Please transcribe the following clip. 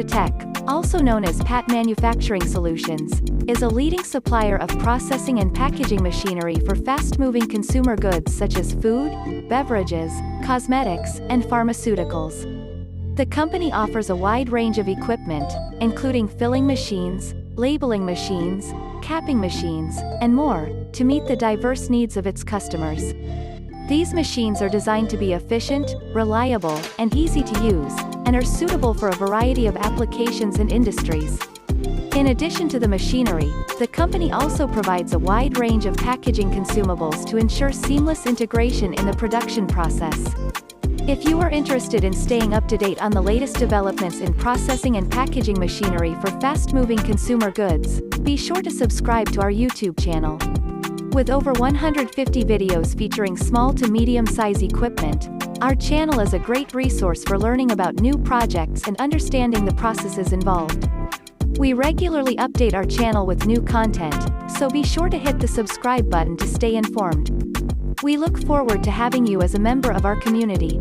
Tech, also known as PAT Manufacturing Solutions, is a leading supplier of processing and packaging machinery for fast-moving consumer goods such as food, beverages, cosmetics, and pharmaceuticals. The company offers a wide range of equipment, including filling machines, labeling machines, capping machines, and more, to meet the diverse needs of its customers. These machines are designed to be efficient, reliable, and easy to use, and are suitable for a variety of applications and industries. In addition to the machinery, the company also provides a wide range of packaging consumables to ensure seamless integration in the production process. If you are interested in staying up to date on the latest developments in processing and packaging machinery for fast-moving consumer goods, be sure to subscribe to our YouTube channel. With over 150 videos featuring small to medium-size equipment, our channel is a great resource for learning about new projects and understanding the processes involved. We regularly update our channel with new content, so be sure to hit the subscribe button to stay informed. We look forward to having you as a member of our community.